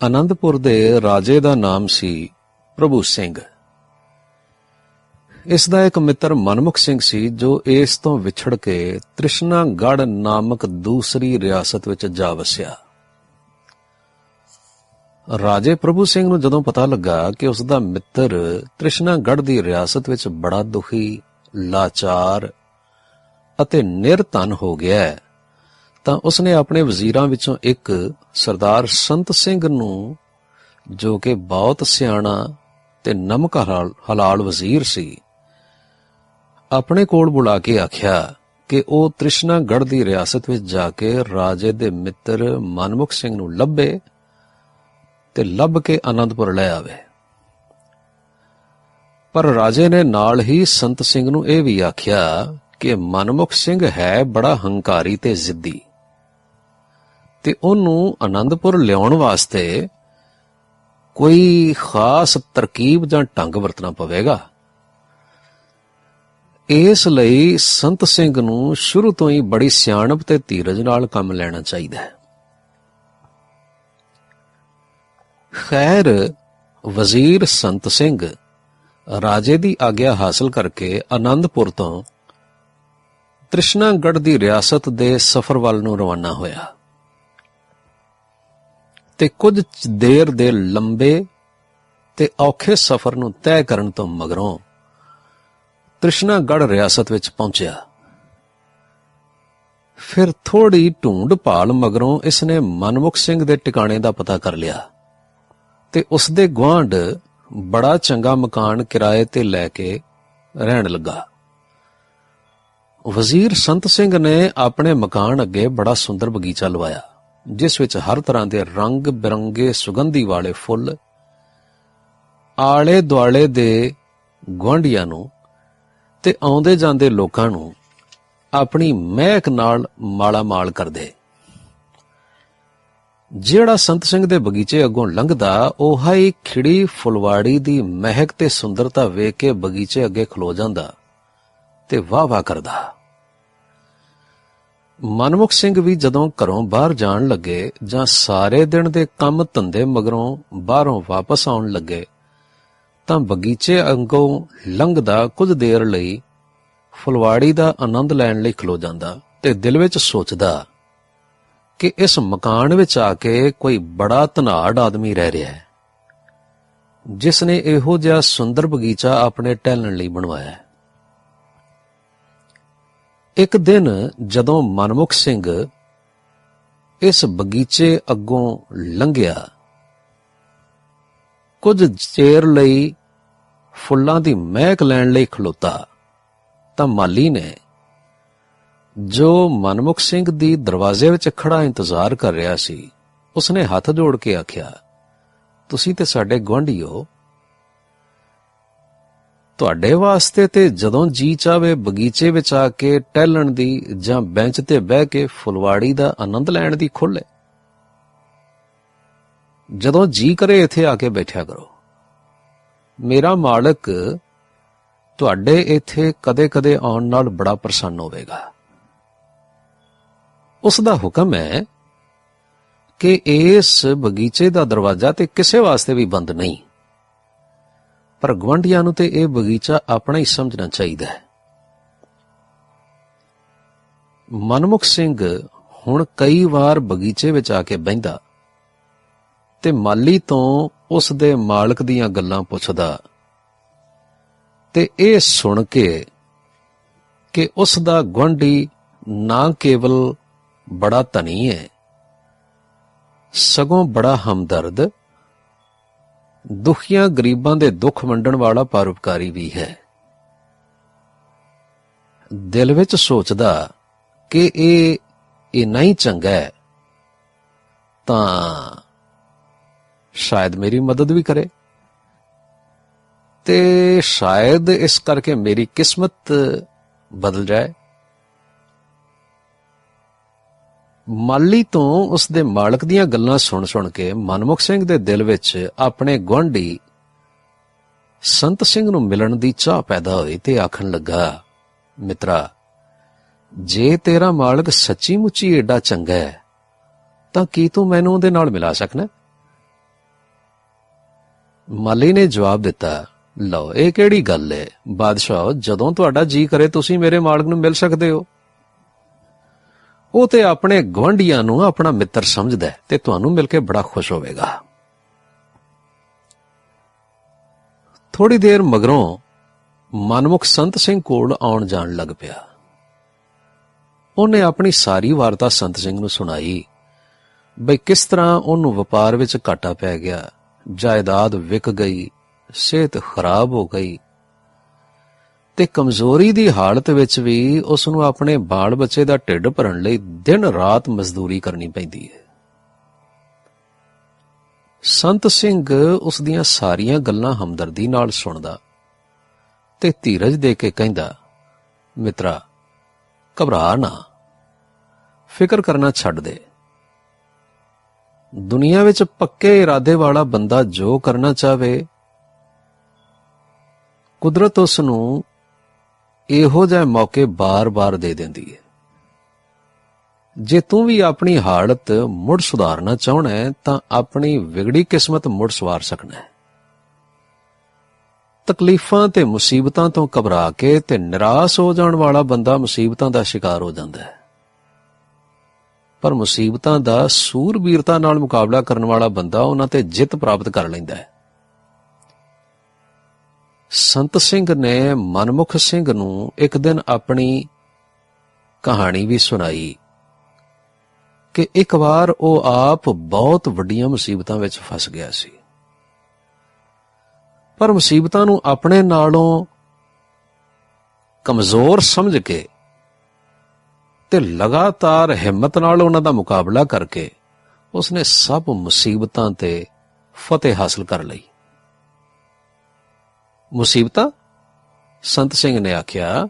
ਆਨੰਦਪੁਰ ਦੇ ਰਾਜੇ ਦਾ ਨਾਮ ਸੀ ਪ੍ਰਭੂ ਸਿੰਘ। ਇਸ ਦਾ ਇੱਕ ਮਿੱਤਰ ਮਨਮੁਖ ਸਿੰਘ ਸੀ ਜੋ ਇਸ ਤੋਂ ਵਿਛੜ ਕੇ ਤ੍ਰਿਸ਼ਨਾਗੜ੍ਹ ਨਾਮਕ ਦੂਸਰੀ ਰਿਆਸਤ ਵਿੱਚ ਜਾ ਵਸਿਆ। ਰਾਜੇ ਪ੍ਰਭੂ ਸਿੰਘ ਨੂੰ ਜਦੋਂ ਪਤਾ ਲੱਗਾ ਕਿ ਉਸ ਦਾ ਮਿੱਤਰ ਤ੍ਰਿਸ਼ਨਾਗੜ੍ਹ ਦੀ ਰਿਆਸਤ ਵਿੱਚ ਬੜਾ ਦੁਖੀ, ਲਾਚਾਰ ਅਤੇ ਨਿਰਧਨ ਹੋ ਗਿਆ ਹੈ, ਤਾਂ ਉਸਨੇ ਆਪਣੇ ਵਜ਼ੀਰਾਂ ਵਿੱਚੋਂ ਇੱਕ ਸਰਦਾਰ ਸੰਤ ਸਿੰਘ ਨੂੰ, ਜੋ ਕਿ ਬਹੁਤ ਸਿਆਣਾ ਤੇ ਨਮਕ ਹਲਾਲ ਵਜ਼ੀਰ ਸੀ, ਆਪਣੇ ਕੋਲ ਬੁਲਾ ਕੇ ਆਖਿਆ ਕਿ ਉਹ ਤ੍ਰਿਸ਼ਨਾਗੜ੍ਹ ਦੀ ਰਿਆਸਤ ਵਿੱਚ ਜਾ ਕੇ ਰਾਜੇ ਦੇ ਮਿੱਤਰ ਮਨਮੁਖ ਸਿੰਘ ਨੂੰ ਲੱਭੇ ਤੇ ਲੱਭ ਕੇ ਆਨੰਦਪੁਰ ਲੈ ਆਵੇ। ਪਰ ਰਾਜੇ ਨੇ ਨਾਲ ਹੀ ਸੰਤ ਸਿੰਘ ਨੂੰ ਇਹ ਵੀ ਆਖਿਆ ਕਿ ਮਨਮੁਖ ਸਿੰਘ ਹੈ ਬੜਾ ਹੰਕਾਰੀ ਤੇ ਜ਼ਿੱਦੀ, ਤੇ ਉਹਨੂੰ ਆਨੰਦਪੁਰ ਲਿਆਉਣ ਵਾਸਤੇ ਕੋਈ ਖਾਸ ਤਰਕੀਬ ਜਾਂ ਢੰਗ ਵਰਤਣਾ ਪਵੇਗਾ। ਇਸ ਲਈ ਸੰਤ ਸਿੰਘ ਨੂੰ ਸ਼ੁਰੂ ਤੋਂ ਹੀ ਬੜੀ ਸਿਆਣਪ ਤੇ ਧੀਰਜ ਨਾਲ ਕੰਮ ਲੈਣਾ ਚਾਹੀਦਾ ਹੈ। ਖੈਰ, ਵਜ਼ੀਰ ਸੰਤ ਸਿੰਘ ਰਾਜੇ ਦੀ ਆਗਿਆ ਹਾਸਲ ਕਰਕੇ ਆਨੰਦਪੁਰ ਤੋਂ ਤ੍ਰਿਸ਼ਨਾਗੜ੍ਹ ਦੀ ਰਿਆਸਤ ਦੇ ਸਫ਼ਰ ਵੱਲ ਨੂੰ ਰਵਾਨਾ ਹੋਇਆ ਤੇ ਕੁਝ ਦੇਰ ਦੇ ਲੰਬੇ ਤੇ ਔਖੇ ਸਫ਼ਰ ਨੂੰ ਤੈਅ ਕਰਨ ਤੋਂ ਮਗਰੋਂ ਤ੍ਰਿਸ਼ਨਾਗੜ੍ਹ ਰਿਆਸਤ ਵਿੱਚ ਪਹੁੰਚਿਆ। ਫਿਰ ਥੋੜੀ ਢੂੰਡ ਭਾਲ ਮਗਰੋਂ ਇਸਨੇ ਮਨਮੁਖ ਸਿੰਘ ਦੇ ਟਿਕਾਣੇ ਦਾ ਪਤਾ ਕਰ ਲਿਆ ਤੇ ਉਸ ਦੇ ਗੁਆਂਢ ਬੜਾ ਚੰਗਾ ਮਕਾਨ ਕਿਰਾਏ ਤੇ ਲੈ ਕੇ ਰਹਿਣ ਲੱਗਾ। ਵਜ਼ੀਰ ਸੰਤ ਸਿੰਘ ਨੇ ਆਪਣੇ ਮਕਾਨ ਅੱਗੇ ਬੜਾ ਸੁੰਦਰ ਬਗੀਚਾ ਲਵਾਇਆ, ਜਿਸ ਵਿੱਚ ਹਰ ਤਰ੍ਹਾਂ ਦੇ ਰੰਗ ਬਿਰੰਗੇ ਸੁਗੰਧੀ ਵਾਲੇ ਫੁੱਲ ਆਲੇ ਦੁਆਲੇ ਦੇ ਗੁਆਂਢੀਆਂ ਨੂੰ ਤੇ ਆਉਂਦੇ ਜਾਂਦੇ ਲੋਕਾਂ ਨੂੰ ਆਪਣੀ ਮਹਿਕ ਨਾਲ ਮਾਲਾ ਮਾਲ ਕਰਦੇ। ਜਿਹੜਾ ਸੰਤ ਸਿੰਘ ਦੇ ਬਗੀਚੇ ਅੱਗੋਂ ਲੰਘਦਾ, ਉਹ ਹੀ ਖਿੜੀ ਫੁਲਵਾੜੀ ਦੀ ਮਹਿਕ ਤੇ ਸੁੰਦਰਤਾ ਵੇਖ ਕੇ ਬਗੀਚੇ ਅੱਗੇ ਖਲੋ ਜਾਂਦਾ ਤੇ ਵਾਹ ਵਾਹ ਕਰਦਾ। ਮਨਮੁਖ ਸਿੰਘ ਵੀ ਜਦੋਂ ਘਰੋਂ ਬਾਹਰ ਜਾਣ ਲੱਗੇ ਜਾਂ ਸਾਰੇ ਦਿਨ ਦੇ ਕੰਮ ਧੰਦੇ ਮਗਰੋਂ ਬਾਹਰੋਂ ਵਾਪਸ ਆਉਣ ਲੱਗੇ, ਤਾਂ ਬਗੀਚੇ ਅੱਗੋਂ ਲੰਘਦਾ ਕੁਝ ਦੇਰ ਲਈ ਫੁਲਵਾੜੀ ਦਾ ਆਨੰਦ ਲੈਣ ਲਈ ਖਲੋ ਜਾਂਦਾ ਤੇ ਦਿਲ ਵਿੱਚ ਸੋਚਦਾ ਕਿ ਇਸ ਮਕਾਨ ਵਿੱਚ ਆ ਕੇ ਕੋਈ ਬੜਾ ਧਨਾੜ ਆਦਮੀ ਰਹਿ ਰਿਹਾ ਹੈ, ਜਿਸ ਨੇ ਇਹੋ ਜਿਹਾ ਸੁੰਦਰ ਬਗੀਚਾ ਆਪਣੇ ਟਹਿਲਣ ਲਈ ਬਣਵਾਇਆ ਹੈ। ਇੱਕ ਦਿਨ ਜਦੋਂ ਮਨਮੁਖ ਸਿੰਘ ਇਸ ਬਗੀਚੇ ਅੱਗੋਂ ਲੰਘਿਆ, ਕੁਝ ਚਿਰ ਲਈ ਫੁੱਲਾਂ ਦੀ ਮਹਿਕ ਲੈਣ ਲਈ ਖਲੋਤਾ, ਤਾਂ ਮਾਲੀ ਨੇ, ਜੋ ਮਨਮੁਖ ਸਿੰਘ ਦੀ ਦਰਵਾਜ਼ੇ ਵਿੱਚ ਖੜਾ ਇੰਤਜ਼ਾਰ ਕਰ ਰਿਹਾ ਸੀ, ਉਸਨੇ ਹੱਥ ਜੋੜ ਕੇ ਆਖਿਆ, ਤੁਸੀਂ ਤੇ ਸਾਡੇ ਗੁਆਂਢੀ ਹੋ, ਤੁਹਾਡੇ ਵਾਸਤੇ ਤੇ ਜਦੋਂ ਜੀ ਚਾਵੇ ਬਗੀਚੇ ਵਿੱਚ ਆ ਕੇ ਟਹਿਲਣ ਦੀ ਜਾਂ ਬੈਂਚ ਤੇ ਬਹਿ ਕੇ ਫੁਲਵਾੜੀ ਦਾ ਆਨੰਦ ਲੈਣ ਦੀ ਖੁੱਲ੍ਹ ਹੈ। ਜਦੋਂ ਜੀ ਕਰੇ ਇੱਥੇ ਆ ਕੇ ਬੈਠਿਆ ਕਰੋ। ਮੇਰਾ ਮਾਲਕ ਤੁਹਾਡੇ ਇੱਥੇ ਕਦੇ-ਕਦੇ ਆਉਣ ਨਾਲ ਬੜਾ ਪ੍ਰਸੰਨ ਹੋਵੇਗਾ। ਉਸ ਦਾ ਹੁਕਮ ਹੈ ਕਿ ਇਸ ਬਗੀਚੇ ਦਾ ਦਰਵਾਜ਼ਾ ਤੇ ਕਿਸੇ ਵਾਸਤੇ ਵੀ ਬੰਦ ਨਹੀਂ, ਪਰ ਗੁਆਂਢੀਆਂ ਨੂੰ ਤੇ ਇਹ ਬਗੀਚਾ ਆਪਣਾ ਹੀ ਸਮਝਣਾ ਚਾਹੀਦਾ ਹੈ। ਮਨਮੁਖ ਸਿੰਘ ਹੁਣ ਕਈ ਵਾਰ ਬਗੀਚੇ ਵਿੱਚ ਆ ਕੇ ਬਹਿੰਦਾ ਤੇ ਮਾਲੀ ਤੋਂ ਉਸ ਦੇ ਮਾਲਕ ਦੀਆਂ ਗੱਲਾਂ ਪੁੱਛਦਾ, ਤੇ ਇਹ ਸੁਣ ਕੇ ਕਿ ਉਸ ਦਾ ਗੁਆਂਢੀ ਨਾ ਕੇਵਲ ਬੜਾ ਧਨੀ ਹੈ, ਸਗੋਂ ਬੜਾ ਹਮਦਰਦ, ਦੁਖੀਆਂ ਗਰੀਬਾਂ ਦੇ ਦੁੱਖ ਵੰਡਣ ਵਾਲਾ ਪਰਉਪਕਾਰੀ ਵੀ ਹੈ, ਦਿਲ ਵਿੱਚ ਸੋਚਦਾ ਕਿ ਇਹ ਇੰਨਾ ਹੀ ਚੰਗਾ ਹੈ ਤਾਂ ਸ਼ਾਇਦ ਮੇਰੀ ਮਦਦ ਵੀ ਕਰੇ ਤੇ ਸ਼ਾਇਦ ਇਸ ਕਰਕੇ ਮੇਰੀ ਕਿਸਮਤ ਬਦਲ ਜਾਏ। ਮਾਲੀ ਤੋਂ ਉਸ ਦੇ ਮਾਲਕ ਦੀਆਂ ਗੱਲਾਂ ਸੁਣ ਕੇ ਮਨਮੁਖ ਸਿੰਘ ਦੇ ਦਿਲ ਵਿੱਚ ਆਪਣੇ ਗੁਆਂਢੀ ਸੰਤ ਸਿੰਘ ਨੂੰ ਮਿਲਣ ਦੀ ਚਾਹ ਪੈਦਾ ਹੋਈ ਤੇ ਆਖਣ ਲੱਗਾ, ਮਿੱਤਰਾ, ਜੇ ਤੇਰਾ ਮਾਲਕ ਸੱਚੀ ਮੁੱਚੀ ਏਡਾ ਚੰਗਾ ਹੈ ਤਾਂ ਕੀ ਤੂੰ ਮੈਨੂੰ ਉਹਦੇ ਨਾਲ ਮਿਲਾ ਸਕਣਾ? ਮਾਲੀ ਨੇ ਜਵਾਬ ਦਿੱਤਾ, ਲਓ ਇਹ ਕਿਹੜੀ ਗੱਲ ਏ ਬਾਦਸ਼ਾਹ, ਜਦੋਂ ਤੁਹਾਡਾ ਜੀ ਕਰੇ ਤੁਸੀਂ ਮੇਰੇ ਮਾਲਕ ਨੂੰ ਮਿਲ ਸਕਦੇ ਹੋ। ਉਹ ਤੇ ਆਪਣੇ ਗੁਆਂਢੀਆਂ ਨੂੰ ਆਪਣਾ ਮਿੱਤਰ ਸਮਝਦਾ ਹੈ ਤੇ ਤੁਹਾਨੂੰ ਮਿਲ ਕੇ ਬੜਾ ਖੁਸ਼ ਹੋਵੇਗਾ। ਥੋੜੀ ਦੇਰ ਮਗਰੋਂ ਮਨਮੁਖ ਸੰਤ ਸਿੰਘ ਕੋਲ ਆਉਣ ਜਾਣ ਲੱਗ ਪਿਆ। ਉਹਨੇ ਆਪਣੀ ਸਾਰੀ ਵਾਰਤਾ ਸੰਤ ਸਿੰਘ ਨੂੰ ਸੁਣਾਈ, ਬਈ ਕਿਸ ਤਰ੍ਹਾਂ ਉਹਨੂੰ ਵਪਾਰ ਵਿੱਚ ਘਾਟਾ ਪੈ ਗਿਆ, ਜਾਇਦਾਦ ਵਿਕ ਗਈ, ਸਿਹਤ ਖਰਾਬ ਹੋ ਗਈ ਤੇ ਕਮਜ਼ੋਰੀ ਦੀ ਹਾਲਤ ਵਿੱਚ ਵੀ ਉਸ ਨੂੰ ਆਪਣੇ ਬਾਲ ਬੱਚੇ ਦਾ ਢਿੱਡ ਭਰਨ ਲਈ ਦਿਨ ਰਾਤ ਮਜ਼ਦੂਰੀ ਕਰਨੀ ਪੈਂਦੀ ਹੈ। ਸੰਤ ਸਿੰਘ ਉਸ ਦੀਆਂ ਸਾਰੀਆਂ ਗੱਲਾਂ ਹਮਦਰਦੀ ਨਾਲ ਸੁਣਦਾ ਤੇ ਧੀਰਜ ਦੇ ਕੇ ਕਹਿੰਦਾ, ਮਿੱਤਰਾ ਘਬਰਾ ਨਾ, ਫਿਕਰ ਕਰਨਾ ਛੱਡ ਦੇ। ਦੁਨੀਆ ਵਿੱਚ ਪੱਕੇ ਇਰਾਦੇ ਵਾਲਾ ਬੰਦਾ ਜੋ ਕਰਨਾ ਚਾਹਵੇ, ਕੁਦਰਤ ਉਸ ਨੂੰ ਇਹੋ ਜਿਹੇ ਮੌਕੇ ਬਾਰ-ਬਾਰ ਦੇ ਦਿੰਦੀ ਹੈ। ਜੇ ਤੂੰ ਵੀ ਆਪਣੀ ਹਾਲਤ ਮੁੜ ਸੁਧਾਰਨਾ ਚਾਹੁੰਦਾ ਹੈ ਤਾਂ ਆਪਣੀ ਵਿਗੜੀ ਕਿਸਮਤ ਮੁੜ ਸਵਾਰ ਸਕਣਾ ਹੈ। ਤਕਲੀਫਾਂ ਤੇ ਮੁਸੀਬਤਾਂ ਤੋਂ ਘਬਰਾ ਕੇ ਤੇ ਨਿਰਾਸ਼ ਹੋ ਜਾਣ ਵਾਲਾ ਬੰਦਾ ਮੁਸੀਬਤਾਂ ਦਾ ਸ਼ਿਕਾਰ ਹੋ ਜਾਂਦਾ ਹੈ, ਪਰ ਮੁਸੀਬਤਾਂ ਦਾ ਸੂਰਬੀਰਤਾ ਨਾਲ ਮੁਕਾਬਲਾ ਕਰਨ ਵਾਲਾ ਬੰਦਾ ਉਹਨਾਂ ਤੇ ਜਿੱਤ ਪ੍ਰਾਪਤ ਕਰ ਲੈਂਦਾ ਹੈ। ਸੰਤ ਸਿੰਘ ਨੇ ਮਨਮੁਖ ਸਿੰਘ ਨੂੰ ਇੱਕ ਦਿਨ ਆਪਣੀ ਕਹਾਣੀ ਵੀ ਸੁਣਾਈ ਕਿ ਇੱਕ ਵਾਰ ਉਹ ਆਪ ਬਹੁਤ ਵੱਡੀਆਂ ਮੁਸੀਬਤਾਂ ਵਿੱਚ ਫਸ ਗਿਆ ਸੀ, ਪਰ ਮੁਸੀਬਤਾਂ ਨੂੰ ਆਪਣੇ ਨਾਲੋਂ ਕਮਜ਼ੋਰ ਸਮਝ ਕੇ ਤੇ ਲਗਾਤਾਰ ਹਿੰਮਤ ਨਾਲ ਉਹਨਾਂ ਦਾ ਮੁਕਾਬਲਾ ਕਰਕੇ ਉਸਨੇ ਸਭ ਮੁਸੀਬਤਾਂ ਤੇ ਫਤਿਹ ਹਾਸਲ ਕਰ ਲਈ। ਮੁਸੀਬਤਾਂ? ਸੰਤ ਸਿੰਘ ਨੇ ਆਖਿਆ,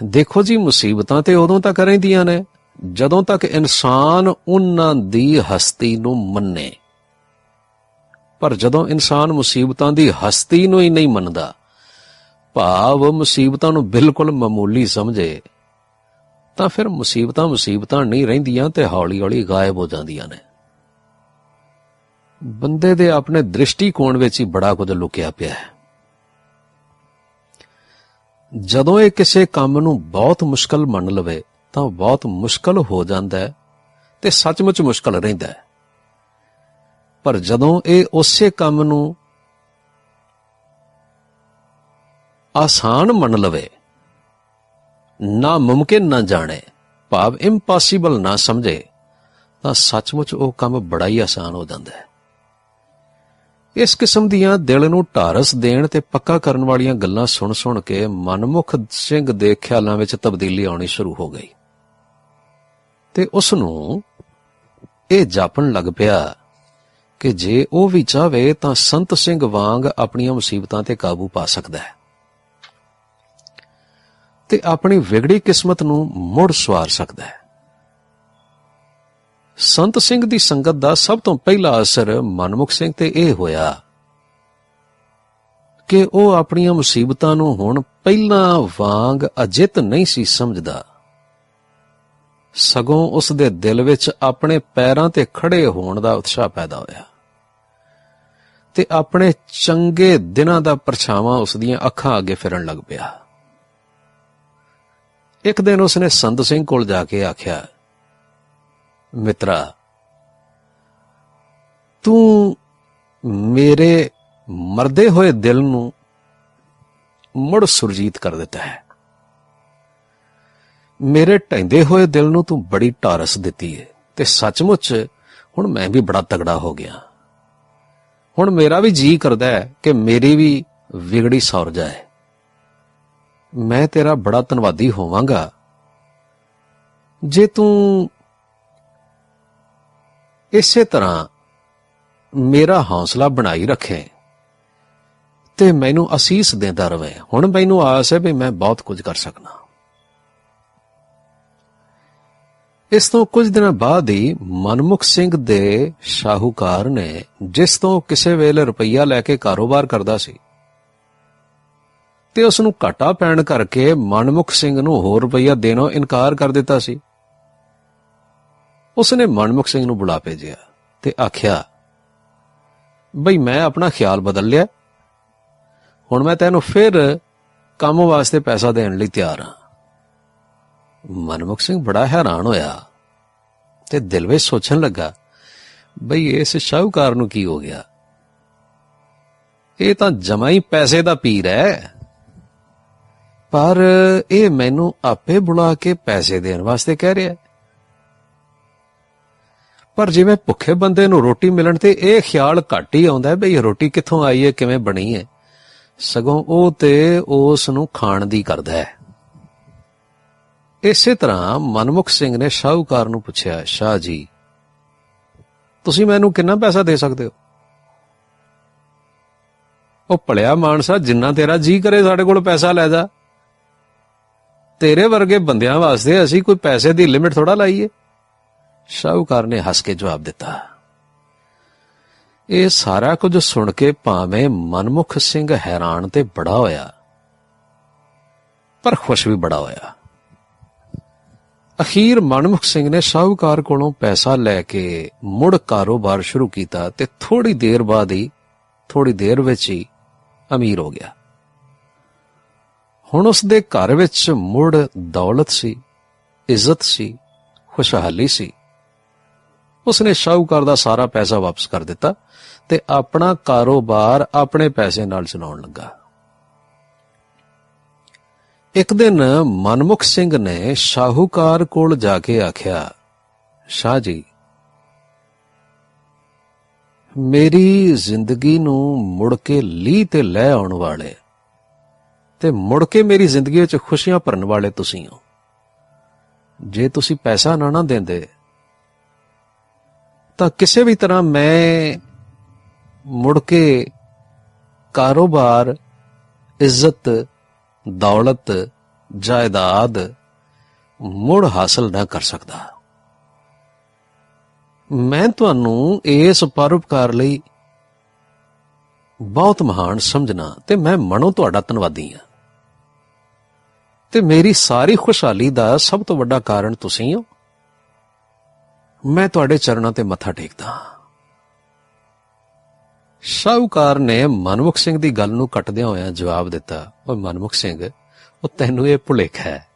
ਦੇਖੋ ਜੀ, ਮੁਸੀਬਤਾਂ ਤੇ ਉਦੋਂ ਤੱਕ ਰਹਿੰਦੀਆਂ ਨੇ ਜਦੋਂ ਤੱਕ ਇਨਸਾਨ ਉਹਨਾਂ ਦੀ ਹਸਤੀ ਨੂੰ ਮੰਨੇ, ਪਰ ਜਦੋਂ ਇਨਸਾਨ ਮੁਸੀਬਤਾਂ ਦੀ ਹਸਤੀ ਨੂੰ ਹੀ ਨਹੀਂ ਮੰਨਦਾ, ਭਾਵ ਮੁਸੀਬਤਾਂ ਨੂੰ ਬਿਲਕੁਲ ਮਾਮੂਲੀ ਸਮਝੇ, ਤਾਂ ਫਿਰ ਮੁਸੀਬਤਾਂ ਨਹੀਂ ਰਹਿੰਦੀਆਂ ਤੇ ਹੌਲੀ-ਹੌਲੀ ਗਾਇਬ ਹੋ ਜਾਂਦੀਆਂ ਨੇ। ਬੰਦੇ ਦੇ ਆਪਣੇ ਦ੍ਰਿਸ਼ਟੀਕੋਣ ਵਿੱਚ ਹੀ ਬੜਾ ਕੁਝ ਲੁਕਿਆ ਪਿਆ ਹੈ। ਜਦੋਂ ਇਹ ਕਿਸੇ ਕੰਮ ਨੂੰ ਬਹੁਤ ਮੁਸ਼ਕਲ ਮੰਨ ਲਵੇ ਤਾਂ ਬਹੁਤ ਮੁਸ਼ਕਲ ਹੋ ਜਾਂਦਾ ਹੈ ਤੇ ਸੱਚਮੁੱਚ ਮੁਸ਼ਕਲ ਰਹਿੰਦਾ ਹੈ, ਪਰ ਜਦੋਂ ਇਹ ਉਸੇ ਕੰਮ ਨੂੰ ਆਸਾਨ ਮੰਨ ਲਵੇ, ਨਾ ਮੁਮਕਿਨ ਨਾ ਜਾਣੇ, ਭਾਵ ਇੰਪੋਸੀਬਲ ਨਾ ਸਮਝੇ, ਤਾਂ ਸੱਚਮੁੱਚ ਉਹ ਕੰਮ ਬੜਾ ਹੀ ਆਸਾਨ ਹੋ ਜਾਂਦਾ ਹੈ। ਇਸ ਕਿਸਮ ਦੀਆਂ ਦਿਲ ਨੂੰ ਢਾਰਸ ਦੇਣ ਤੇ ਪੱਕਾ ਕਰਨ ਵਾਲੀਆਂ ਗੱਲਾਂ ਸੁਣ ਕੇ ਮਨਮੁਖ ਸਿੰਘ ਦੇ ਖਿਆਲਾਂ ਵਿੱਚ ਤਬਦੀਲੀ ਆਉਣੀ ਸ਼ੁਰੂ ਹੋ ਗਈ ਤੇ ਉਸ ਨੂੰ ਇਹ ਜਾਪਣ ਲੱਗ ਪਿਆ ਕਿ ਜੇ ਉਹ ਵੀ ਚਾਹਵੇ ਤਾਂ ਸੰਤ ਸਿੰਘ ਵਾਂਗ ਆਪਣੀਆਂ ਮੁਸੀਬਤਾਂ ਤੇ ਕਾਬੂ ਪਾ ਸਕਦਾ ਹੈ ਤੇ ਆਪਣੀ ਵਿਗੜੀ ਕਿਸਮਤ ਨੂੰ ਮੁੜ ਸਵਾਰ ਸਕਦਾ ਹੈ। ਸੰਤ ਸਿੰਘ ਦੀ ਸੰਗਤ ਦਾ ਸਭ ਤੋਂ ਪਹਿਲਾ ਅਸਰ ਮਨਮੁਖ ਸਿੰਘ ਤੇ ਇਹ ਹੋਇਆ ਕਿ ਉਹ ਆਪਣੀਆਂ ਮੁਸੀਬਤਾਂ ਨੂੰ ਹੁਣ ਪਹਿਲਾਂ ਵਾਂਗ ਅਜਿੱਤ ਨਹੀਂ ਸੀ ਸਮਝਦਾ, ਸਗੋਂ ਉਸ ਦੇ ਦਿਲ ਵਿੱਚ ਆਪਣੇ ਪੈਰਾਂ ਤੇ ਖੜੇ ਹੋਣ ਦਾ ਉਤਸ਼ਾਹ ਪੈਦਾ ਹੋਇਆ ਤੇ ਆਪਣੇ ਚੰਗੇ ਦਿਨਾਂ ਦਾ ਪਰਛਾਵਾਂ ਉਸ ਦੀਆਂ ਅੱਖਾਂ ਅੱਗੇ ਫਿਰਨ ਲੱਗ ਪਿਆ। ਇੱਕ ਦਿਨ ਉਸਨੇ ਸੰਤ ਸਿੰਘ ਕੋਲ ਜਾ ਕੇ ਆਖਿਆ, ਮਿੱਤਰਾ, ਤੂੰ ਮੇਰੇ ਮਰਦੇ ਹੋਏ ਦਿਲ ਨੂੰ ਮੁੜ ਸੁਰਜੀਤ ਕਰ ਦਿੱਤਾ ਹੈ। ਮੇਰੇ ਢਹਿੰਦੇ ਹੋਏ ਦਿਲ ਨੂੰ ਤੂੰ ਬੜੀ ਢਾਰਸ ਦਿੱਤੀ ਹੈ ਤੇ ਸੱਚਮੁੱਚ ਹੁਣ ਮੈਂ ਵੀ ਬੜਾ ਤਗੜਾ ਹੋ ਗਿਆ। ਹੁਣ ਮੇਰਾ ਵੀ ਜੀ ਕਰਦਾ ਹੈ ਕਿ ਮੇਰੀ ਵੀ ਵਿਗੜੀ ਸੌਰ ਜਾਏ। ਮੈਂ ਤੇਰਾ ਬੜਾ ਧੰਨਵਾਦੀ ਹੋਵਾਂਗਾ ਜੇ ਤੂੰ ਇਸੇ ਤਰ੍ਹਾਂ ਮੇਰਾ ਹੌਸਲਾ ਬਣਾਈ ਰੱਖੇ ਤੇ ਮੈਨੂੰ ਅਸੀਸ ਦਿੰਦਾ ਰਵੇ। ਹੁਣ ਮੈਨੂੰ ਆਸ ਹੈ ਵੀ ਮੈਂ ਬਹੁਤ ਕੁਝ ਕਰ ਸਕਦਾ। ਇਸ ਤੋਂ ਕੁਝ ਦਿਨਾਂ ਬਾਅਦ ਹੀ ਮਨਮੁਖ ਸਿੰਘ ਦੇ ਸ਼ਾਹੂਕਾਰ ਨੇ, ਜਿਸ ਤੋਂ ਕਿਸੇ ਵੇਲੇ ਰੁਪਈਆ ਲੈ ਕੇ ਕਾਰੋਬਾਰ ਕਰਦਾ ਸੀ ਤੇ ਉਸ ਨੂੰ ਘਾਟਾ ਪੈਣ ਕਰਕੇ ਮਨਮੁਖ ਸਿੰਘ ਨੂੰ ਹੋਰ ਰੁਪਈਆ ਦੇਣੋਂ ਇਨਕਾਰ ਕਰ ਦਿੱਤਾ ਸੀ, ਉਸਨੇ ਮਨਮੁਖ ਸਿੰਘ ਨੂੰ ਬੁਲਾ ਭੇਜਿਆ ਤੇ ਆਖਿਆ, ਬਈ ਮੈਂ ਆਪਣਾ ਖਿਆਲ ਬਦਲ ਲਿਆ, ਹੁਣ ਮੈਂ ਤੈਨੂੰ ਫਿਰ ਕੰਮ ਵਾਸਤੇ ਪੈਸਾ ਦੇਣ ਲਈ ਤਿਆਰ ਹਾਂ। ਮਨਮੁਖ ਸਿੰਘ ਬੜਾ ਹੈਰਾਨ ਹੋਇਆ ਤੇ ਦਿਲ ਵਿੱਚ ਸੋਚਣ ਲੱਗਾ, ਬਈ ਇਸ ਸ਼ਾਹੂਕਾਰ ਨੂੰ ਕੀ ਹੋ ਗਿਆ, ਇਹ ਤਾਂ ਜਮਾ ਹੀ ਪੈਸੇ ਦਾ ਪੀਰ ਹੈ, ਪਰ ਇਹ ਮੈਨੂੰ ਆਪੇ ਬੁਲਾ ਕੇ ਪੈਸੇ ਦੇਣ ਵਾਸਤੇ ਕਹਿ ਰਿਹਾ। ਪਰ ਜਿਵੇਂ ਭੁੱਖੇ ਬੰਦੇ ਨੂੰ ਰੋਟੀ ਮਿਲਣ ਤੇ ਇਹ ਖਿਆਲ ਘੱਟ ਹੀ ਆਉਂਦਾ ਬਈ ਰੋਟੀ ਕਿੱਥੋਂ ਆਈ ਹੈ, ਕਿਵੇਂ ਬਣੀ ਹੈ, ਸਗੋਂ ਉਹ ਤੇ ਉਸ ਨੂੰ ਖਾਣ ਦੀ ਕਰਦਾ ਹੈ। ਇਸੇ ਤਰ੍ਹਾਂ ਮਨਮੁਖ ਸਿੰਘ ਨੇ ਸ਼ਾਹੂਕਾਰ ਨੂੰ ਪੁੱਛਿਆ, ਸ਼ਾਹ ਜੀ ਤੁਸੀਂ ਮੈਨੂੰ ਕਿੰਨਾ ਪੈਸਾ ਦੇ ਸਕਦੇ ਹੋ? ਉਹ ਭਲਿਆ ਮਾਨਸਾ, ਜਿੰਨਾ ਤੇਰਾ ਜੀ ਕਰੇ ਸਾਡੇ ਕੋਲ ਪੈਸਾ ਲੈ ਜਾ, ਤੇਰੇ ਵਰਗੇ ਬੰਦਿਆਂ ਵਾਸਤੇ ਅਸੀਂ ਕੋਈ ਪੈਸੇ ਦੀ ਲਿਮਿਟ ਥੋੜਾ ਲਾਈਏ। ਸ਼ਾਹੂਕਾਰ ਨੇ ਹੱਸ ਕੇ ਜਵਾਬ ਦਿੱਤਾ। ਇਹ ਸਾਰਾ ਕੁਝ ਸੁਣ ਕੇ ਭਾਵੇਂ ਮਨਮੁਖ ਸਿੰਘ ਹੈਰਾਨ ਤੇ ਬੜਾ ਹੋਇਆ, ਪਰ ਖੁਸ਼ ਵੀ ਬੜਾ ਹੋਇਆ। ਅਖੀਰ ਮਨਮੁਖ ਸਿੰਘ ਨੇ ਸ਼ਾਹੂਕਾਰ ਕੋਲੋਂ ਪੈਸਾ ਲੈ ਕੇ ਮੁੜ ਕਾਰੋਬਾਰ ਸ਼ੁਰੂ ਕੀਤਾ ਤੇ ਥੋੜੀ ਦੇਰ ਵਿੱਚ ਹੀ ਅਮੀਰ ਹੋ ਗਿਆ। ਹੁਣ ਉਸ ਦੇ ਘਰ ਵਿੱਚ ਮੁੜ ਦੌਲਤ ਸੀ, ਇੱਜ਼ਤ ਸੀ, ਖੁਸ਼ਹਾਲੀ ਸੀ। ਉਸਨੇ ਸ਼ਾਹੂਕਾਰ ਦਾ ਸਾਰਾ ਪੈਸਾ ਵਾਪਸ ਕਰ ਦਿੱਤਾ ਤੇ ਆਪਣਾ ਕਾਰੋਬਾਰ ਆਪਣੇ ਪੈਸੇ ਨਾਲ ਚਲਾਉਣ ਲੱਗਾ। ਇੱਕ ਦਿਨ ਮਨਮੁਖ ਸਿੰਘ ਨੇ ਸ਼ਾਹੂਕਾਰ ਕੋਲ ਜਾ ਕੇ ਆਖਿਆ, ਸ਼ਾਹ ਜੀ ਮੇਰੀ ਜ਼ਿੰਦਗੀ ਨੂੰ ਮੁੜ ਕੇ ਲੀਹ ਤੇ ਲੈ ਆਉਣ ਵਾਲੇ ਤੇ ਮੁੜ ਕੇ ਮੇਰੀ ਜ਼ਿੰਦਗੀ ਵਿੱਚ ਖੁਸ਼ੀਆਂ ਭਰਨ ਵਾਲੇ ਤੁਸੀਂ ਹੋ। ਜੇ ਤੁਸੀਂ ਪੈਸਾ ਨਾ ਦਿੰਦੇ ਤਾਂ ਕਿਸੇ ਵੀ ਤਰ੍ਹਾਂ ਮੈਂ ਮੁੜ ਕੇ ਕਾਰੋਬਾਰ, ਇੱਜ਼ਤ, ਦੌਲਤ, ਜਾਇਦਾਦ ਮੁੜ ਹਾਸਲ ਨਾ ਕਰ ਸਕਦਾ। ਮੈਂ ਤੁਹਾਨੂੰ ਇਸ ਪਰਉਪਕਾਰ ਲਈ ਬਹੁਤ ਮਹਾਨ ਸਮਝਣਾ ਤੇ ਮੈਂ ਮਨੋਂ ਤੁਹਾਡਾ ਧੰਨਵਾਦੀ ਹਾਂ ਤੇ ਮੇਰੀ ਸਾਰੀ ਖੁਸ਼ਹਾਲੀ ਦਾ ਸਭ ਤੋਂ ਵੱਡਾ ਕਾਰਨ ਤੁਸੀਂ ਹੋ। ਮੈਂ ਤੁਹਾਡੇ ਚਰਨਾਂ ਤੇ ਮੱਥਾ ਟੇਕਦਾ। ਸ਼ਾਹੂਕਾਰ ਨੇ ਮਨਮੁਖ ਸਿੰਘ ਦੀ ਗੱਲ ਨੂੰ ਕੱਟਦਿਆਂ ਹੋਇਆਂ ਜਵਾਬ ਦਿੱਤਾ, ਓਏ ਮਨਮੁਖ ਸਿੰਘ, ਉਹ ਤੈਨੂੰ ਇਹ ਭੁਲੇਖਾ ਹੈ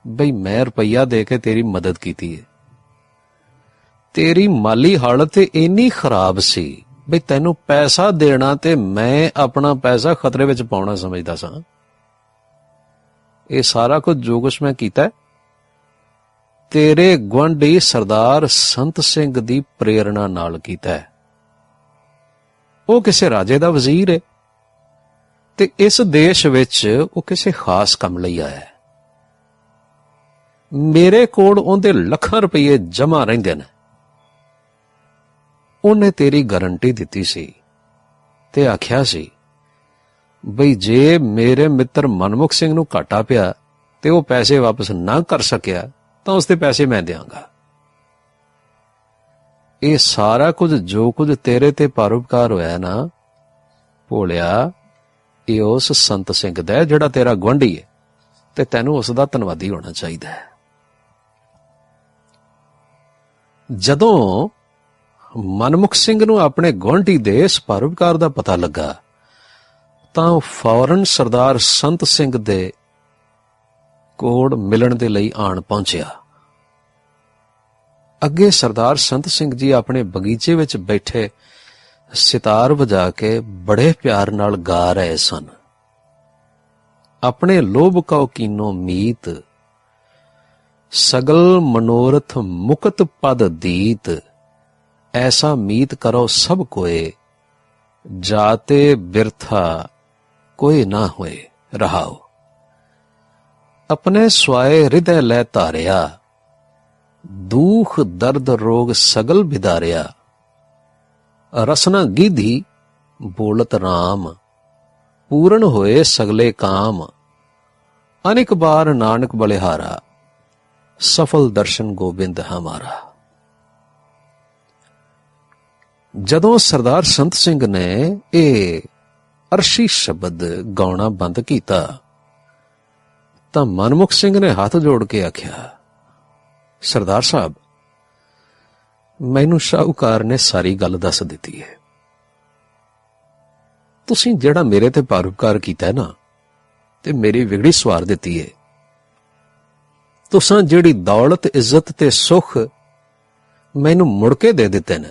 ਬਈ ਮੈਂ ਰੁਪਈਆ ਦੇ ਕੇ ਤੇਰੀ ਮਦਦ ਕੀਤੀ ਹੈ। ਤੇਰੀ ਮਾਲੀ ਹਾਲਤ ਇੰਨੀ ਖਰਾਬ ਸੀ ਬਈ ਤੈਨੂੰ ਪੈਸਾ ਦੇਣਾ ਤੇ ਮੈਂ ਆਪਣਾ ਪੈਸਾ ਖਤਰੇ ਵਿੱਚ ਪਾਉਣਾ ਸਮਝਦਾ ਸਾਂ। ਇਹ ਸਾਰਾ ਕੁਝ ਜੋ ਕੁਛ ਮੈਂ ਕੀਤਾ ਤੇਰੇ ਗੁਆਂਢੀ ਸਰਦਾਰ ਸੰਤ ਸਿੰਘ ਦੀ ਪ੍ਰੇਰਣਾ ਨਾਲ ਕੀਤਾ ਹੈ। ਉਹ ਕਿਸੇ ਰਾਜੇ ਦਾ ਵਜ਼ੀਰ ਹੈ ਤੇ ਇਸ ਦੇਸ਼ ਵਿੱਚ ਉਹ ਕਿਸੇ ਖਾਸ ਕੰਮ ਲਈ ਆਇਆ ਹੈ। ਮੇਰੇ ਕੋਲ ਉਹਦੇ ਲੱਖਾਂ ਰੁਪਏ ਜਮ੍ਹਾਂ ਰਹਿੰਦੇ ਨੇ। ਉਹਨੇ ਤੇਰੀ ਗਾਰੰਟੀ ਦਿੱਤੀ ਸੀ ਤੇ ਆਖਿਆ ਸੀ ਬਈ ਜੇ ਮੇਰੇ ਮਿੱਤਰ ਮਨਮੁਖ ਸਿੰਘ ਨੂੰ ਘਾਟਾ ਪਿਆ ਤੇ ਉਹ ਪੈਸੇ ਵਾਪਸ ਨਾ ਕਰ ਸਕਿਆ ਤਾਂ ਉਸਦੇ ਪੈਸੇ ਮੈਂ ਦਿਆਂਗਾ। ਇਹ ਸਾਰਾ ਕੁਝ ਜੋ ਕੁਝ ਤੇਰੇ ਤੇ ਪਰਉਪਕਾਰ ਹੋਇਆ ਨਾ ਭੋਲਿਆ, ਇਹ ਉਸ ਸੰਤ ਸਿੰਘ ਦਾ ਜਿਹੜਾ ਤੇਰਾ ਗੁਆਂਢੀ ਹੈ ਤੇ ਤੈਨੂੰ ਉਸ ਦਾ ਧੰਨਵਾਦੀ ਹੋਣਾ ਚਾਹੀਦਾ ਹੈ। ਜਦੋਂ ਮਨਮੁਖ ਸਿੰਘ ਨੂੰ ਆਪਣੇ ਗੁਆਂਢੀ ਦੇ ਇਸ ਪਰਉਪਕਾਰ ਦਾ ਪਤਾ ਲੱਗਾ ਤਾਂ ਉਹ ਫੌਰਨ ਸਰਦਾਰ ਸੰਤ ਸਿੰਘ ਦੇ ਕੋਲ ਮਿਲਣ ਦੇ ਲਈ ਆਣ ਪਹੁੰਚਿਆ। ਅੱਗੇ ਸਰਦਾਰ ਸੰਤ ਸਿੰਘ ਜੀ ਆਪਣੇ ਬਗੀਚੇ ਵਿੱਚ ਬੈਠੇ ਸਿਤਾਰ ਵਜਾ ਕੇ ਬੜੇ ਪਿਆਰ ਨਾਲ ਗਾ ਰਹੇ ਸਨ। ਆਪਣੇ ਲੋਭ ਕਉ ਕੀਨੋ ਮੀਤ, ਸਗਲ ਮਨੋਰਥ ਮੁਕਤ ਪਦ ਦੀਤ, ਐਸਾ ਮੀਤ ਕਰੋ ਸਭ ਕੋਏ, ਜਾਤੇ ਬਿਰਥਾ कोई ना होए रहाओ। अपने स्वाए हृदय लै तारिया, दुख दर्द रोग सगल बिदारिया, रसना गिधी बोलत राम, पूर्ण होए सगले काम, अनेक बार नानक बलिहारा, सफल दर्शन गोबिंद हमारा। जदों सरदार संत सिंह ने ਇਹ ਅਰਸ਼ੀ ਸ਼ਬਦ ਗਾਉਣਾ ਬੰਦ ਕੀਤਾ ਤਾਂ ਮਨਮੁਖ ਸਿੰਘ ਨੇ ਹੱਥ ਜੋੜ ਕੇ ਆਖਿਆ, ਸਰਦਾਰ ਸਾਹਿਬ, ਮੈਨੂੰ ਸ਼ਾਹੂਕਾਰ ਨੇ ਸਾਰੀ ਗੱਲ ਦੱਸ ਦਿੱਤੀ ਹੈ। ਤੁਸੀਂ ਜਿਹੜਾ ਮੇਰੇ ਤੇ ਪਰਉਪਕਾਰ ਕੀਤਾ ਹੈ ਨਾ, ਤੇ ਮੇਰੀ ਵਿਗੜੀ ਸਵਾਰ ਦਿੱਤੀ ਹੈ। ਤੁਸਾਂ ਜਿਹੜੀ ਦੌਲਤ, ਇੱਜ਼ਤ ਤੇ ਸੁੱਖ ਮੈਨੂੰ ਮੁੜ ਕੇ ਦੇ ਦਿੱਤੇ ਨੇ,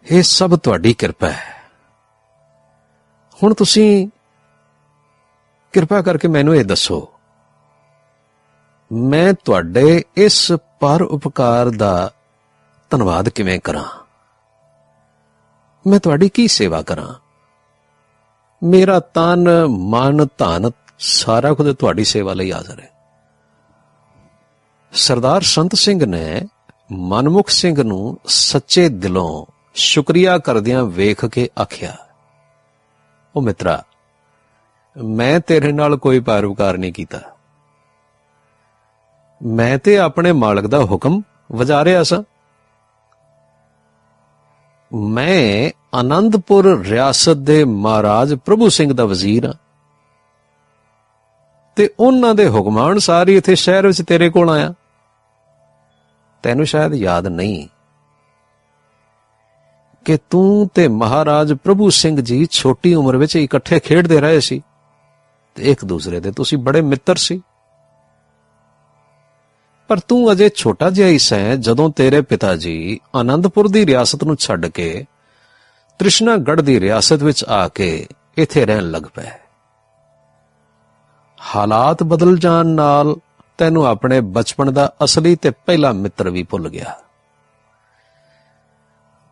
ਇਹ ਸਭ ਤੁਹਾਡੀ ਕਿਰਪਾ ਹੈ। ਹੁਣ ਤੁਸੀਂ ਕਿਰਪਾ ਕਰਕੇ ਮੈਨੂੰ ਇਹ ਦੱਸੋ, ਮੈਂ ਤੁਹਾਡੇ ਇਸ ਪਰ ਉਪਕਾਰ ਦਾ ਧੰਨਵਾਦ ਕਿਵੇਂ ਕਰਾਂ? ਮੈਂ ਤੁਹਾਡੀ ਕੀ ਸੇਵਾ ਕਰਾਂ? ਮੇਰਾ ਤਨ, ਮਨ, ਧਨ ਸਾਰਾ ਕੁਝ ਤੁਹਾਡੀ ਸੇਵਾ ਲਈ ਹਾਜ਼ਰ ਹੈ। ਸਰਦਾਰ ਸੰਤ ਸਿੰਘ ਨੇ ਮਨਮੁਖ ਸਿੰਘ ਨੂੰ ਸੱਚੇ ਦਿਲੋਂ ਸ਼ੁਕਰੀਆ ਕਰਦਿਆਂ ਵੇਖ ਕੇ ਆਖਿਆ, ਉਹ ਮਿੱਤਰਾ, ਮੈਂ ਤੇਰੇ ਨਾਲ ਕੋਈ ਪਰਉਪਕਾਰ ਨਹੀਂ ਕੀਤਾ। ਮੈਂ ਤੇ ਆਪਣੇ ਮਾਲਕ ਦਾ ਹੁਕਮ ਵਜਾ ਰਿਹਾ ਸਾਂ। ਮੈਂ ਆਨੰਦਪੁਰ ਰਿਆਸਤ ਦੇ ਮਹਾਰਾਜ ਪ੍ਰਭੂ ਸਿੰਘ ਦਾ ਵਜ਼ੀਰ ਹਾਂ, ਤੇ ਉਹਨਾਂ ਦੇ ਹੁਕਮਾਂ ਅਨੁਸਾਰ ਹੀ ਇੱਥੇ ਸ਼ਹਿਰ ਵਿੱਚ ਤੇਰੇ ਕੋਲ ਆਇਆ। ਤੈਨੂੰ ਸ਼ਾਇਦ ਯਾਦ ਨਹੀਂ ਕਿ ਤੂੰ ਤੇ ਮਹਾਰਾਜ ਪ੍ਰਭੂ ਸਿੰਘ ਜੀ ਛੋਟੀ ਉਮਰ ਵਿੱਚ ਇਕੱਠੇ ਖੇਡਦੇ ਰਹੇ ਸੀ ਤੇ ਇੱਕ ਦੂਸਰੇ ਦੇ ਤੁਸੀਂ ਬੜੇ ਮਿੱਤਰ ਸੀ। ਪਰ ਤੂੰ ਅਜੇ ਛੋਟਾ ਜਿਹਾ ਹੀ ਸੈਂ ਜਦੋਂ ਤੇਰੇ ਪਿਤਾ ਜੀ ਆਨੰਦਪੁਰ ਦੀ ਰਿਆਸਤ ਨੂੰ ਛੱਡ ਕੇ ਤ੍ਰਿਸ਼ਨਾਗੜ੍ਹ ਦੀ ਰਿਆਸਤ ਵਿੱਚ ਆ ਕੇ ਇੱਥੇ ਰਹਿਣ ਲੱਗ ਪਏ। ਹਾਲਾਤ ਬਦਲ ਜਾਣ ਨਾਲ ਤੈਨੂੰ ਆਪਣੇ ਬਚਪਨ ਦਾ ਅਸਲੀ ਤੇ ਪਹਿਲਾ ਮਿੱਤਰ ਵੀ ਭੁੱਲ ਗਿਆ,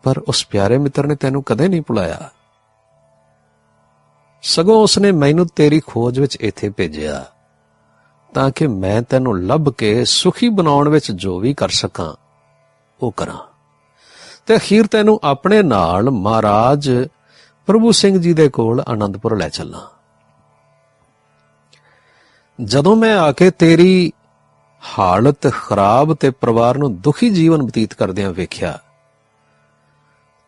ਪਰ ਉਸ ਪਿਆਰੇ ਮਿੱਤਰ ਨੇ ਤੈਨੂੰ ਕਦੇ ਨਹੀਂ ਭੁਲਾਇਆ। ਸਗੋਂ ਉਸਨੇ ਮੈਨੂੰ ਤੇਰੀ ਖੋਜ ਵਿੱਚ ਇੱਥੇ ਭੇਜਿਆ ਤਾਂ ਕਿ ਮੈਂ ਤੈਨੂੰ ਲੱਭ ਕੇ ਸੁਖੀ ਬਣਾਉਣ ਵਿੱਚ ਜੋ ਵੀ ਕਰ ਸਕਾਂ ਉਹ ਕਰਾਂ, ਤੇ ਅਖੀਰ ਤੈਨੂੰ ਆਪਣੇ ਨਾਲ ਮਹਾਰਾਜ ਪ੍ਰਭੂ ਸਿੰਘ ਜੀ ਦੇ ਕੋਲ ਆਨੰਦਪੁਰ ਲੈ ਚੱਲਾਂ। ਜਦੋਂ ਮੈਂ ਆ ਕੇ ਤੇਰੀ ਹਾਲਤ ਖਰਾਬ ਤੇ ਪਰਿਵਾਰ ਨੂੰ ਦੁਖੀ ਜੀਵਨ ਬਤੀਤ ਕਰਦਿਆਂ ਵੇਖਿਆ,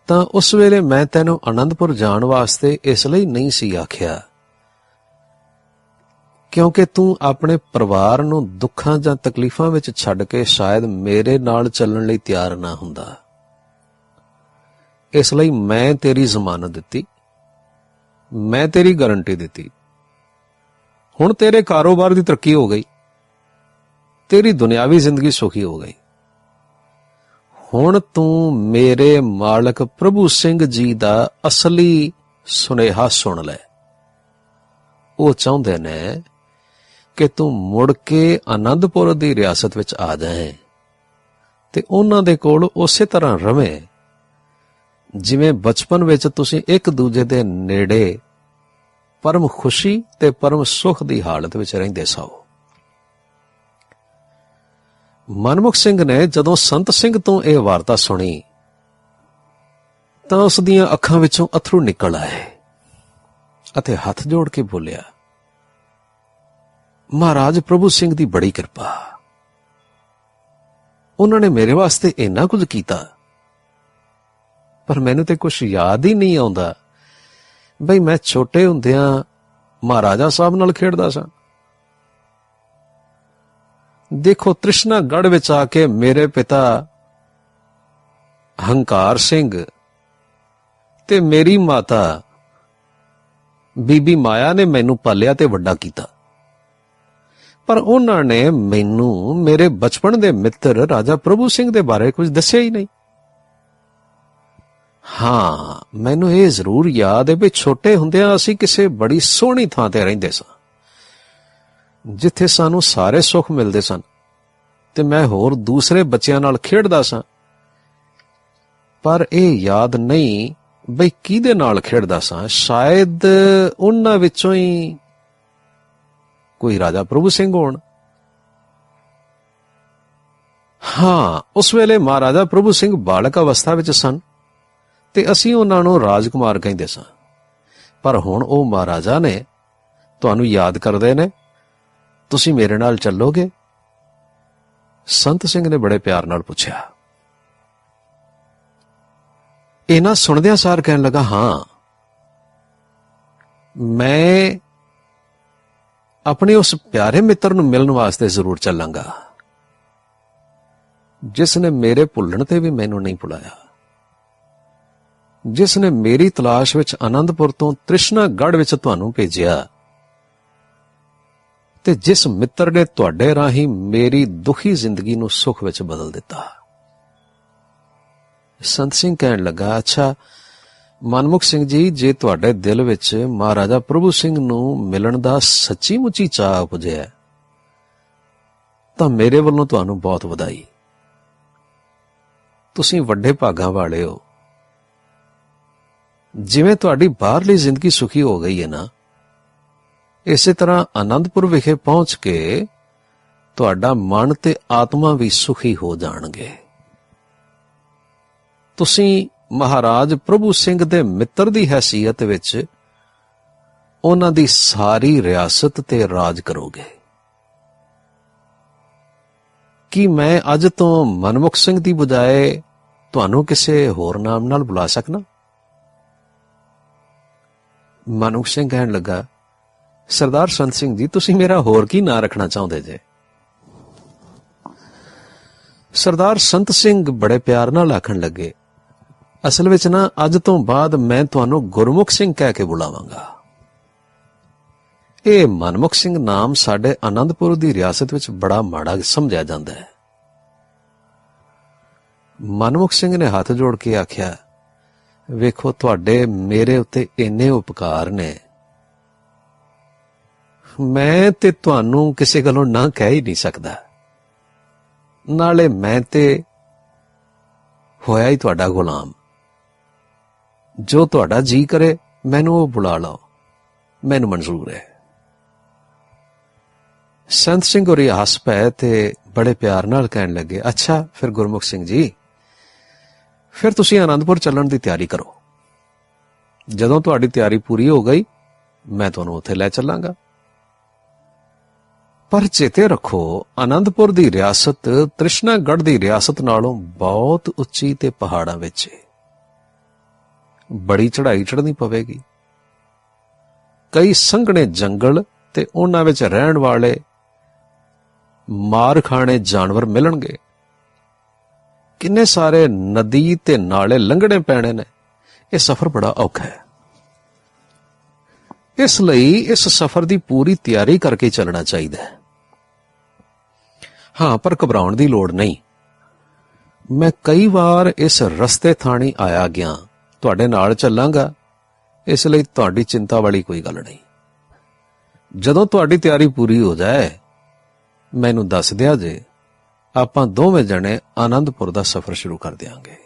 ਤਾਂ ਉਸ ਵੇਲੇ ਮੈਂ ਤੈਨੂੰ ਆਨੰਦਪੁਰ ਜਾਣ ਵਾਸਤੇ ਇਸ ਲਈ ਨਹੀਂ ਸੀ ਆਖਿਆ ਕਿਉਂਕਿ ਤੂੰ ਆਪਣੇ ਪਰਿਵਾਰ ਨੂੰ ਦੁੱਖਾਂ ਜਾਂ ਤਕਲੀਫਾਂ ਵਿੱਚ ਛੱਡ ਕੇ ਸ਼ਾਇਦ ਮੇਰੇ ਨਾਲ ਚੱਲਣ ਲਈ ਤਿਆਰ ਨਾ ਹੁੰਦਾ। ਇਸ ਲਈ ਮੈਂ ਤੇਰੀ ਜ਼ਮਾਨਤ ਦਿੱਤੀ, ਮੈਂ ਤੇਰੀ ਗਾਰੰਟੀ ਦਿੱਤੀ। ਹੁਣ ਤੇਰੇ ਕਾਰੋਬਾਰ ਦੀ ਤਰੱਕੀ ਹੋ ਗਈ, ਤੇਰੀ ਦੁਨਿਆਵੀ ਜ਼ਿੰਦਗੀ ਸੁਖੀ ਹੋ ਗਈ। ਹੁਣ ਤੂੰ ਮੇਰੇ ਮਾਲਕ ਪ੍ਰਭੂ ਸਿੰਘ ਜੀ ਦਾ ਅਸਲੀ ਸੁਨੇਹਾ ਸੁਣ ਲੈ। ਉਹ ਚਾਹੁੰਦੇ ਨੇ ਕਿ ਤੂੰ ਮੁੜ ਕੇ ਆਨੰਦਪੁਰ ਦੀ ਰਿਆਸਤ ਵਿੱਚ ਆ ਜਾਏ ਤੇ ਉਹਨਾਂ ਦੇ ਕੋਲ ਉਸੇ ਤਰ੍ਹਾਂ ਰਵੇਂ ਜਿਵੇਂ ਬਚਪਨ ਵਿੱਚ ਤੁਸੀਂ ਇੱਕ ਦੂਜੇ ਦੇ ਨੇੜੇ ਪਰਮ ਖੁਸ਼ੀ ਤੇ ਪਰਮ ਸੁਖ ਦੀ ਹਾਲਤ ਵਿੱਚ ਰਹਿੰਦੇ ਸੋ। ਮਨਮੁਖ ਸਿੰਘ ਨੇ ਜਦੋਂ ਸੰਤ ਸਿੰਘ ਤੋਂ ਇਹ ਵਾਰਤਾ ਸੁਣੀ ਤਾਂ ਉਸ ਦੀਆਂ ਅੱਖਾਂ ਵਿੱਚੋਂ ਅਥਰੂ ਨਿਕਲ ਆਏ ਅਤੇ ਹੱਥ ਜੋੜ ਕੇ ਬੋਲਿਆ, ਮਹਾਰਾਜ ਪ੍ਰਭੂ ਸਿੰਘ ਦੀ ਬੜੀ ਕਿਰਪਾ। ਉਹਨਾਂ ਨੇ ਮੇਰੇ ਵਾਸਤੇ ਇੰਨਾ ਕੁਝ ਕੀਤਾ, ਪਰ ਮੈਨੂੰ ਤੇ ਕੁਝ ਯਾਦ ਹੀ ਨਹੀਂ ਆਉਂਦਾ ਬਈ ਮੈਂ ਛੋਟੇ ਹੁੰਦਿਆਂ ਮਹਾਰਾਜਾ ਸਾਹਿਬ ਨਾਲ ਖੇਡਦਾ ਸਾਂ। ਦੇਖੋ, ਤ੍ਰਿਸ਼ਨਾਗੜ੍ਹ ਵਿੱਚ ਆ ਕੇ ਮੇਰੇ ਪਿਤਾ ਹੰਕਾਰ ਸਿੰਘ ਤੇ ਮੇਰੀ ਮਾਤਾ ਬੀਬੀ ਮਾਇਆ ਨੇ ਮੈਨੂੰ ਪਾਲਿਆ ਤੇ ਵੱਡਾ ਕੀਤਾ, ਪਰ ਉਹਨਾਂ ਨੇ ਮੈਨੂੰ ਮੇਰੇ ਬਚਪਨ ਦੇ ਮਿੱਤਰ ਰਾਜਾ ਪ੍ਰਭੂ ਸਿੰਘ ਦੇ ਬਾਰੇ ਕੁਝ ਦੱਸਿਆ ਹੀ ਨਹੀਂ। ਹਾਂ, ਮੈਨੂੰ ਇਹ ਜ਼ਰੂਰ ਯਾਦ ਹੈ ਵੀ ਛੋਟੇ ਹੁੰਦਿਆਂ ਅਸੀਂ ਕਿਸੇ ਬੜੀ ਸੋਹਣੀ ਥਾਂ ਤੇ ਰਹਿੰਦੇ ਸਾਂ ਜਿੱਥੇ ਸਾਨੂੰ ਸਾਰੇ ਸੁੱਖ ਮਿਲਦੇ ਸਨ ਤੇ ਮੈਂ ਹੋਰ ਦੂਸਰੇ ਬੱਚਿਆਂ ਨਾਲ ਖੇਡਦਾ ਸਾਂ, ਪਰ ਇਹ ਯਾਦ ਨਹੀਂ ਬਈ ਕਿਹਦੇ ਨਾਲ ਖੇਡਦਾ ਸਾਂ। ਸ਼ਾਇਦ ਉਹਨਾਂ ਵਿੱਚੋਂ ਹੀ ਕੋਈ ਰਾਜਾ ਪ੍ਰਭੂ ਸਿੰਘ ਹੋਣ। ਹਾਂ, ਉਸ ਵੇਲੇ ਮਹਾਰਾਜਾ ਪ੍ਰਭੂ ਸਿੰਘ ਬਾਲਕ ਅਵਸਥਾ ਵਿੱਚ ਸਨ ਤੇ ਅਸੀਂ ਉਹਨਾਂ ਨੂੰ ਰਾਜਕੁਮਾਰ ਕਹਿੰਦੇ ਸਾਂ, ਪਰ ਹੁਣ ਉਹ ਮਹਾਰਾਜਾ ਨੇ, ਤੁਹਾਨੂੰ ਯਾਦ ਕਰਦੇ ਨੇ। ਤੁਸੀਂ ਮੇਰੇ ਨਾਲ ਚੱਲੋਗੇ? ਸੰਤ ਸਿੰਘ ਨੇ ਬੜੇ ਪਿਆਰ ਨਾਲ ਪੁੱਛਿਆ। ਇਹਨਾਂ ਸੁਣਦਿਆਂ ਸਾਰ ਕਹਿਣ ਲੱਗਾ, ਹਾਂ, ਮੈਂ ਆਪਣੇ ਉਸ ਪਿਆਰੇ ਮਿੱਤਰ ਨੂੰ ਮਿਲਣ ਵਾਸਤੇ ਜ਼ਰੂਰ ਚੱਲਾਂਗਾ ਜਿਸ ਨੇ ਮੇਰੇ ਭੁੱਲਣ ਤੇ ਵੀ ਮੈਨੂੰ ਨਹੀਂ ਭੁਲਾਇਆ। ਜਿਸ ਨੇ ਮੇਰੀ ਤਲਾਸ਼ ਵਿੱਚ ਆਨੰਦਪੁਰ ਤੋਂ ਤ੍ਰਿਸ਼ਨਾਗੜ੍ਹ ਵਿੱਚ ਤੁਹਾਨੂੰ ਭੇਜਿਆ ਤੇ ਜਿਸ ਮਿੱਤਰ ਨੇ ਤੁਹਾਡੇ ਰਾਹੀਂ ਮੇਰੀ ਦੁਖੀ ਜ਼ਿੰਦਗੀ ਨੂੰ ਸੁਖ ਵਿੱਚ ਬਦਲ ਦਿੱਤਾ। ਸੰਤ ਸਿੰਘ ਕਹਿਣ ਲੱਗਾ, ਅੱਛਾ ਮਨਮੁਖ ਸਿੰਘ ਜੀ, ਜੇ ਤੁਹਾਡੇ ਦਿਲ ਵਿੱਚ ਮਹਾਰਾਜਾ ਪ੍ਰਭੂ ਸਿੰਘ ਨੂੰ ਮਿਲਣ ਦਾ ਸੱਚੀ ਮੁੱਚੀ ਚਾਅ ਉਪਜਿਆ ਤਾਂ ਮੇਰੇ ਵੱਲੋਂ ਤੁਹਾਨੂੰ ਬਹੁਤ ਵਧਾਈ। ਤੁਸੀਂ ਵੱਡੇ ਭਾਗਾਂ ਵਾਲੇ ਹੋ। ਜਿਵੇਂ ਤੁਹਾਡੀ ਬਾਹਰਲੀ ਜ਼ਿੰਦਗੀ ਸੁਖੀ ਹੋ ਗਈ ਹੈ ਨਾ, ਇਸੇ ਤਰ੍ਹਾਂ ਆਨੰਦਪੁਰ ਵਿਖੇ ਪਹੁੰਚ ਕੇ ਤੁਹਾਡਾ ਮਨ ਤੇ ਆਤਮਾ ਵੀ ਸੁਖੀ ਹੋ ਜਾਣਗੇ। ਤੁਸੀਂ ਮਹਾਰਾਜ ਪ੍ਰਭੂ ਸਿੰਘ ਦੇ ਮਿੱਤਰ ਦੀ ਹੈਸੀਅਤ ਵਿੱਚ ਉਹਨਾਂ ਦੀ ਸਾਰੀ ਰਿਆਸਤ ਤੇ ਰਾਜ ਕਰੋਗੇ। ਕੀ ਮੈਂ ਅੱਜ ਤੋਂ ਮਨਮੁਖ ਸਿੰਘ ਦੀ ਬਜਾਏ ਤੁਹਾਨੂੰ ਕਿਸੇ ਹੋਰ ਨਾਮ ਨਾਲ ਬੁਲਾ ਸਕਣਾ? ਮਨਮੁਖ ਸਿੰਘ ਕਹਿਣ ਲੱਗਾ, ਸਰਦਾਰ ਸੰਤ ਸਿੰਘ ਜੀ, ਤੁਸੀਂ ਮੇਰਾ ਹੋਰ ਕੀ ਨਾਂ ਰੱਖਣਾ ਚਾਹੁੰਦੇ ਜੇ? ਸਰਦਾਰ ਸੰਤ ਸਿੰਘ ਬੜੇ ਪਿਆਰ ਨਾਲ ਆਖਣ ਲੱਗੇ, ਅਸਲ ਵਿੱਚ ਨਾ ਅੱਜ ਤੋਂ ਬਾਅਦ ਮੈਂ ਤੁਹਾਨੂੰ ਗੁਰਮੁਖ ਸਿੰਘ ਕਹਿ ਕੇ ਬੁਲਾਵਾਂਗਾ। ਇਹ ਮਨਮੁਖ ਸਿੰਘ ਨਾਮ ਸਾਡੇ ਆਨੰਦਪੁਰ ਦੀ ਰਿਆਸਤ ਵਿੱਚ ਬੜਾ ਮਾੜਾ ਸਮਝਿਆ ਜਾਂਦਾ ਹੈ। ਮਨਮੁਖ ਸਿੰਘ ਨੇ ਹੱਥ ਜੋੜ ਕੇ ਆਖਿਆ, ਵੇਖੋ ਤੁਹਾਡੇ ਮੇਰੇ ਉੱਤੇ ਇੰਨੇ ਉਪਕਾਰ ਨੇ, ਮੈਂ ਤੇ ਤੁਹਾਨੂੰ ਕਿਸੇ ਗੱਲੋਂ ਨਾ ਕਹਿ ਹੀ ਨਹੀਂ ਸਕਦਾ। ਨਾਲੇ ਮੈਂ ਤੇ ਹੋਇਆ ਹੀ ਤੁਹਾਡਾ ਗੁਲਾਮ। ਜੋ ਤੁਹਾਡਾ ਜੀ ਕਰੇ ਮੈਨੂੰ ਉਹ ਬੁਲਾ ਲਓ, ਮੈਨੂੰ ਮਨਜ਼ੂਰ ਹੈ। ਸੰਤ ਸਿੰਘ ਹੋਰੀ ਹੱਸ ਪਏ ਤੇ ਬੜੇ ਪਿਆਰ ਨਾਲ ਕਹਿਣ ਲੱਗੇ, ਅੱਛਾ ਫਿਰ ਗੁਰਮੁਖ ਸਿੰਘ ਜੀ, ਫਿਰ ਤੁਸੀਂ ਆਨੰਦਪੁਰ ਚੱਲਣ ਦੀ ਤਿਆਰੀ ਕਰੋ। ਜਦੋਂ ਤੁਹਾਡੀ ਤਿਆਰੀ ਪੂਰੀ ਹੋ ਗਈ ਮੈਂ ਤੁਹਾਨੂੰ ਉੱਥੇ ਲੈ ਚੱਲਾਂਗਾ। ਪਰ ਚੇਤੇ ਰੱਖੋ, ਆਨੰਦਪੁਰ ਦੀ ਰਿਆਸਤ ਤ੍ਰਿਸ਼ਨਾਗੜ੍ਹ ਦੀ ਰਿਆਸਤ ਨਾਲੋਂ ਬਹੁਤ ਉੱਚੀ ਤੇ ਪਹਾੜਾਂ ਵਿੱਚ ਹੈ। ਬੜੀ ਚੜ੍ਹਾਈ ਚੜ੍ਹਨੀ ਪਵੇਗੀ। ਕਈ ਸੰਘਣੇ ਜੰਗਲ ਤੇ ਉਹਨਾਂ ਵਿੱਚ ਰਹਿਣ ਵਾਲੇ ਮਾਰ ਖਾਣੇ ਜਾਨਵਰ ਮਿਲਣਗੇ। ਕਿੰਨੇ ਸਾਰੇ ਨਦੀ ਤੇ ਨਾਲੇ ਲੰਘਣੇ ਪੈਣੇ ਨੇ। ਇਹ ਸਫ਼ਰ ਬੜਾ ਔਖਾ ਹੈ। ਇਸ ਲਈ ਇਸ ਸਫ਼ਰ ਦੀ ਪੂਰੀ ਤਿਆਰੀ ਕਰਕੇ ਚੱਲਣਾ ਚਾਹੀਦਾ ਹੈ। ਹਾਂ, ਪਰ ਘਬਰਾਉਣ ਦੀ ਲੋੜ ਨਹੀਂ। ਮੈਂ ਕਈ ਵਾਰ ਇਸ ਰਸਤੇ ਥਾਣੀ ਆਇਆ ਗਿਆ, ਤੁਹਾਡੇ ਨਾਲ ਚੱਲਾਂਗਾ, ਇਸ ਲਈ ਤੁਹਾਡੀ ਚਿੰਤਾ ਵਾਲੀ ਕੋਈ ਗੱਲ ਨਹੀਂ। ਜਦੋਂ ਤੁਹਾਡੀ ਤਿਆਰੀ ਪੂਰੀ ਹੋ ਜਾਏ ਮੈਨੂੰ ਦੱਸ ਦਿਆ ਜੇ, ਆਪਾਂ ਦੋਵੇਂ ਜਣੇ ਆਨੰਦਪੁਰ ਦਾ ਸਫ਼ਰ ਸ਼ੁਰੂ ਕਰ ਦਿਆਂਗੇ।